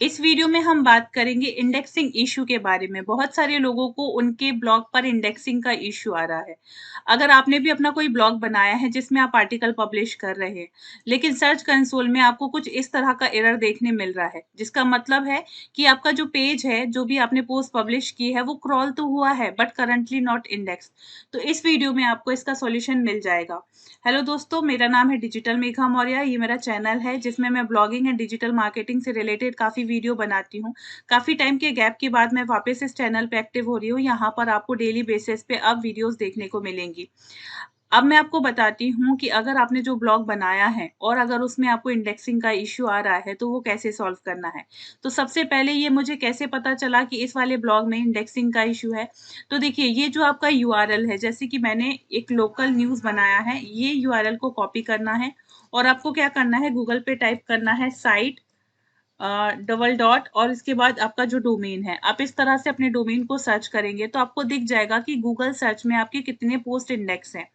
इस वीडियो में हम बात करेंगे इंडेक्सिंग इशू के बारे में। बहुत सारे लोगों को उनके ब्लॉग पर इंडेक्सिंग का इशू आ रहा है। अगर आपने भी अपना कोई ब्लॉग बनाया है जिसमें आप आर्टिकल पब्लिश कर रहे हैं, लेकिन सर्च कंसोल में आपको कुछ इस तरह का एरर देखने मिल रहा है, जिसका मतलब है कि आपका जो पेज है, जो भी आपने पोस्ट पब्लिश की है, वो क्रॉल तो हुआ है बट करंटली नॉट इंडेक्स। तो इस वीडियो में आपको इसका सॉल्यूशन मिल जाएगा। हेलो दोस्तों, मेरा नाम है डिजिटल मेघा मौर्य। ये मेरा चैनल है जिसमें मैं ब्लॉगिंग एंड डिजिटल मार्केटिंग से रिलेटेड काफ़ी वीडियो बनाती हूँ। काफ़ी टाइम के गैप के बाद मैं वापस इस चैनल पे एक्टिव हो रही हूँ। यहाँ पर आपको डेली बेसिस पे अब वीडियोस देखने को मिलेंगी। अब मैं आपको बताती हूँ कि अगर आपने जो ब्लॉग बनाया है और अगर उसमें आपको इंडेक्सिंग का इश्यू आ रहा है, तो वो कैसे सॉल्व करना है। तो सबसे पहले ये मुझे कैसे पता चला कि इस वाले ब्लॉग में इंडेक्सिंग का इश्यू है। तो देखिए, ये जो आपका यूआरएल है, जैसे कि मैंने एक लोकल न्यूज़ बनाया है, ये यूआरएल को कॉपी करना है और आपको क्या करना है, गूगल पे टाइप करना है साइट डबल डॉट और इसके बाद आपका जो डोमेन है, आप इस तरह से अपने डोमेन को सर्च करेंगे तो आपको दिख जाएगा कि गूगल सर्च में आपके कितने पोस्ट इंडेक्स हैं।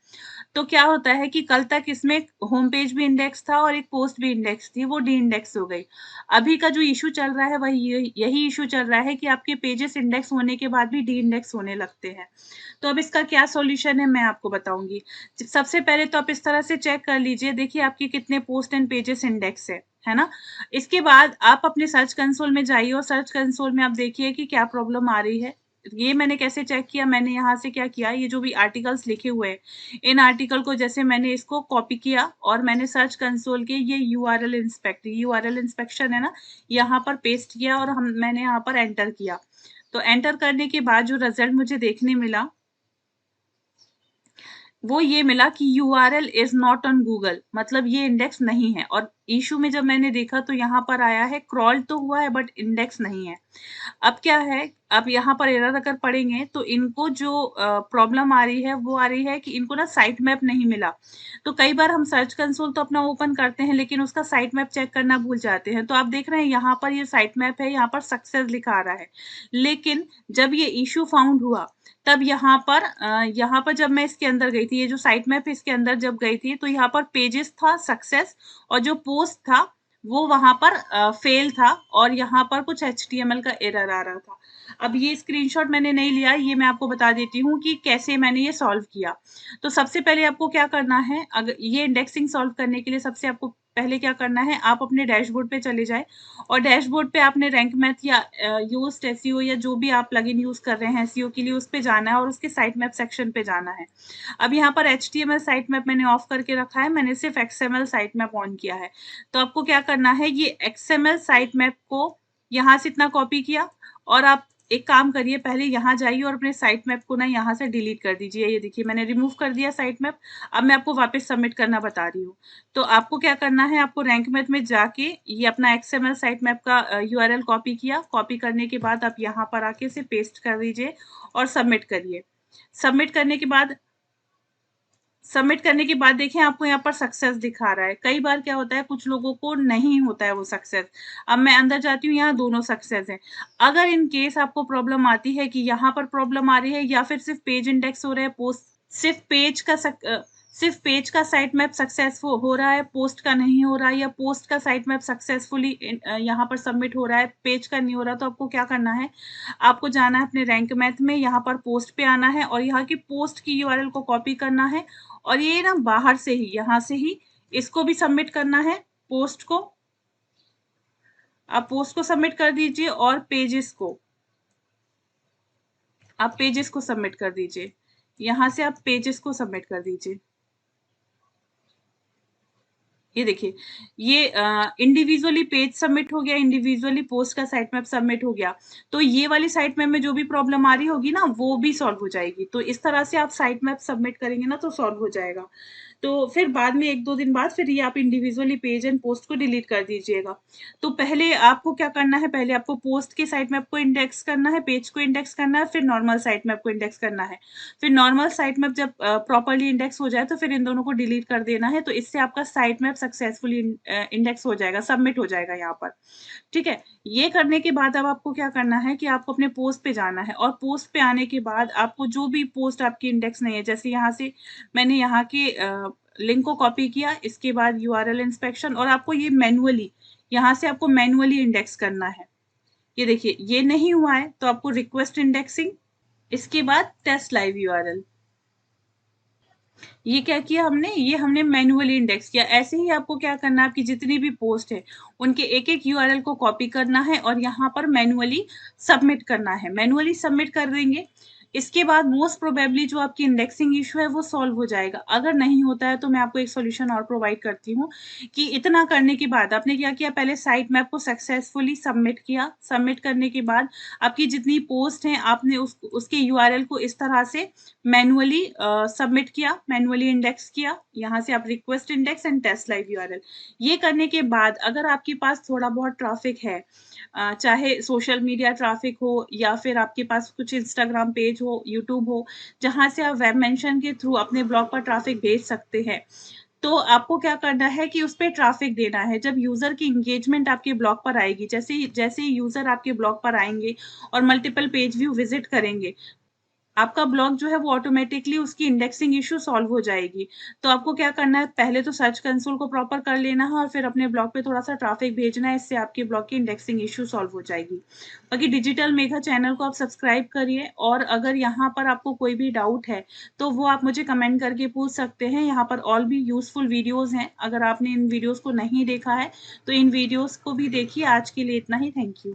तो क्या होता है कि कल तक इसमें होम पेज भी इंडेक्स था और एक पोस्ट भी इंडेक्स थी, वो डी इंडेक्स हो गई। अभी का जो इशू चल रहा है वही यही इशू चल रहा है कि आपके पेजेस इंडेक्स होने के बाद भी डी इंडेक्स होने लगते हैं। तो अब इसका क्या सॉल्यूशन है, मैं आपको बताऊंगी। सबसे पहले तो आप इस तरह से चेक कर लीजिए, देखिए आपके कितने पोस्ट एंड पेजेस इंडेक्स है ना। इसके बाद आप अपने सर्च कंसोल में जाइए और सर्च कंसोल में आप देखिए कि क्या प्रॉब्लम आ रही है। ये मैंने कैसे चेक किया, मैंने यहाँ से क्या किया, ये जो भी आर्टिकल्स लिखे हुए हैं, इन आर्टिकल को जैसे मैंने इसको कॉपी किया और मैंने सर्च कंसोल के ये यूआरएल इंस्पेक्शन है ना, यहाँ पर पेस्ट किया और मैंने यहाँ पर एंटर किया। तो एंटर करने के बाद जो रिजल्ट मुझे देखने मिला, वो ये मिला कि URL is not on Google, मतलब ये इंडेक्स नहीं है। और इशू में जब मैंने देखा तो यहाँ पर आया है क्रॉल तो हुआ है बट इंडेक्स नहीं है। अब क्या है, अब यहाँ पर एरर अगर पढ़ेंगे तो इनको जो प्रॉब्लम आ रही है वो आ रही है कि इनको ना साइट मैप नहीं मिला। तो कई बार हम सर्च कंसोल तो अपना ओपन करते हैं लेकिन उसका साइट मैप चेक करना भूल जाते हैं। तो आप देख रहे हैं यहाँ पर ये साइट मैप है, यहाँ पर सक्सेस लिखा आ रहा है। लेकिन जब ये इशू फाउंड हुआ तब यहाँ पर जब मैं इसके अंदर गई थी, ये जो साइट मैप इसके अंदर जब गई थी, तो यहाँ पर पेजेस था सक्सेस और जो पोस्ट था वो वहां पर फेल था और यहाँ पर कुछ एचटीएमएल का एरर आ रहा था। अब ये स्क्रीनशॉट मैंने नहीं लिया, ये मैं आपको बता देती हूँ कि कैसे मैंने ये सॉल्व किया। तो सबसे पहले आपको क्या करना है, अगर ये इंडेक्सिंग सॉल्व करने के लिए सबसे आपको पहले क्या करना है, आप अपने डैशबोर्ड पे चले जाए और डैशबोर्ड पे आपने रैंक मैथ या यूज्ड एसईओ या जो भी आप प्लगइन यूज कर रहे हैं एसईओ के लिए, उस पे जाना है और उसके साइट मैप सेक्शन पे जाना है। अब यहाँ पर एचटीएमएल साइट मैप मैंने ऑफ करके रखा है, मैंने सिर्फ एक्सएमएल साइट मैप ऑन किया है। तो आपको क्या करना है, ये एक्सएमएल साइट मैप को यहाँ से इतना कॉपी किया और आप एक काम करिए, पहले यहाँ जाइए और अपने साइट मैप को ना यहाँ से डिलीट कर दीजिए। ये देखिए मैंने रिमूव कर दिया साइट मैप। अब मैं आपको वापस सबमिट करना बता रही हूँ। तो आपको क्या करना है, आपको रैंक मैथ में जाके ये अपना एक्सएमएल साइट मैप का यूआरएल कॉपी किया, कॉपी करने के बाद आप यहाँ पर आके इसे पेस्ट कर दीजिए और सबमिट करिए। सबमिट करने के बाद सबमिट करने के बाद देखें आपको यहाँ पर सक्सेस दिखा रहा है। कई बार क्या होता है, कुछ लोगों को नहीं होता है वो सक्सेस। अब मैं अंदर जाती हूँ, यहाँ दोनों सक्सेस हैं। अगर इन केस आपको प्रॉब्लम आती है कि यहाँ पर प्रॉब्लम आ रही है या फिर सिर्फ पेज इंडेक्स हो रहा है, पोस्ट सिर्फ पेज का सिर्फ पेज का साइट मैप सक्सेसफुल हो रहा है, पोस्ट का नहीं हो रहा है, या पोस्ट का साइट मैप सक्सेसफुली यहाँ पर सबमिट हो रहा है, पेज का नहीं हो रहा, तो आपको क्या करना है, आपको जाना है अपने रैंक मैथ में, यहाँ पर पोस्ट पे आना है और यहाँ की पोस्ट की यूआरएल को कॉपी करना है और ये ना बाहर से ही, यहाँ से ही इसको भी सबमिट करना है, पोस्ट को। आप पोस्ट को सबमिट कर दीजिए और पेजेस को सबमिट कर दीजिए। यहाँ से आप पेजेस को सबमिट कर दीजिए। ये देखिए, ये इंडिविजुअली पेज सबमिट हो गया, इंडिविजुअली पोस्ट का साइट मैप सबमिट हो गया। तो ये वाली साइट मैप में जो भी प्रॉब्लम आ रही होगी ना, वो भी सॉल्व हो जाएगी। तो इस तरह से आप साइट मैप सबमिट करेंगे ना तो सॉल्व हो जाएगा। तो फिर बाद में 1-2 दिन बाद फिर ये आप इंडिविजुअली पेज एंड पोस्ट को डिलीट कर दीजिएगा। तो पहले आपको क्या करना है, पहले आपको पोस्ट के साइट मैप को इंडेक्स करना है, पेज को इंडेक्स करना है, फिर नॉर्मल साइट मैप को इंडेक्स करना है। फिर नॉर्मल साइट मैप जब प्रॉपर्ली इंडेक्स हो जाए तो फिर इन दोनों को डिलीट कर देना है। तो इससे आपका साइट मैप सक्सेसफुली इंडेक्स हो जाएगा, सबमिट हो जाएगा यहाँ पर। ठीक है, ये करने के बाद अब आपको क्या करना है कि आपको अपने पोस्ट पे जाना है और पोस्ट पे आने के बाद आपको जो भी पोस्ट आपकी इंडेक्स नहीं है, जैसे यहाँ से मैंने यहाँ के लिंक को कॉपी किया, इसके बाद यूआरएल इंस्पेक्शन, और आपको ये मैनुअली यहाँ से आपको मैनुअली इंडेक्स करना है। ये देखिए ये नहीं हुआ है तो आपको रिक्वेस्ट इंडेक्सिंग, इसके बाद टेस्ट लाइव यूआरएल। ये क्या किया हमने, ये हमने मैन्युअली इंडेक्स किया। ऐसे ही आपको क्या करना है, आपकी जितनी भी पोस्ट है उनके एक-एक यूआरएल को कॉपी करना है और यहाँ पर मैन्युअली सबमिट करना है। मैन्युअली सबमिट कर देंगे, इसके बाद मोस्ट प्रोबेबली जो आपकी इंडेक्सिंग इश्यू है वो सॉल्व हो जाएगा। अगर नहीं होता है तो मैं आपको एक सॉल्यूशन और प्रोवाइड करती हूँ कि इतना करने के बाद आपने क्या किया, पहले साइट मैप को सक्सेसफुली सबमिट किया। सबमिट करने के बाद आपकी जितनी पोस्ट हैं आपने उसके यूआरएल को इस तरह से मैन्युअली सबमिट किया, मैन्युअली इंडेक्स किया। यहाँ से आप request index and test live URL. ये करने के बाद अगर आपके पास थोड़ा बहुत ट्रैफिक है, चाहे सोशल मीडिया ट्रैफिक हो या फिर आपके पास कुछ इंस्टाग्राम पेज हो, यूट्यूब हो, जहाँ से आप वेब मेंशन के थ्रू अपने ब्लॉग पर ट्रैफिक भेज सकते हैं। तो आपको क्या करना है कि उस पे ट्रैफिक देना है। जब यूज़र की एंगेजमेंट आपके ब्लॉग पर आएगी, जैसे ही यूज़र आपके ब्लॉग पर आएँगे और मल्टीपल पेज व्यू विज़िट करेंगे, आपका ब्लॉग जो है वो ऑटोमेटिकली उसकी इंडेक्सिंग इश्यू सॉल्व हो जाएगी। तो आपको क्या करना है, पहले तो सर्च कंसोल को प्रॉपर कर लेना है और फिर अपने ब्लॉग पे थोड़ा-सा ट्रैफिक भेजना है, इससे आपके ब्लॉग की इंडेक्सिंग इश्यू सॉल्व हो जाएगी। बाकी डिजिटल मेघा चैनल को आप सब्सक्राइब करिए और अगर यहाँ पर आपको कोई भी डाउट है, तो वो आप मुझे कमेंट करके पूछ सकते हैं। यहाँ पर और भी यूज़फुल वीडियोज़ हैं। अगर आपने इन वीडियोज़ को नहीं देखा है, तो इन वीडियोज़ को भी देखिए। आज के लिए इतना ही। Thank you.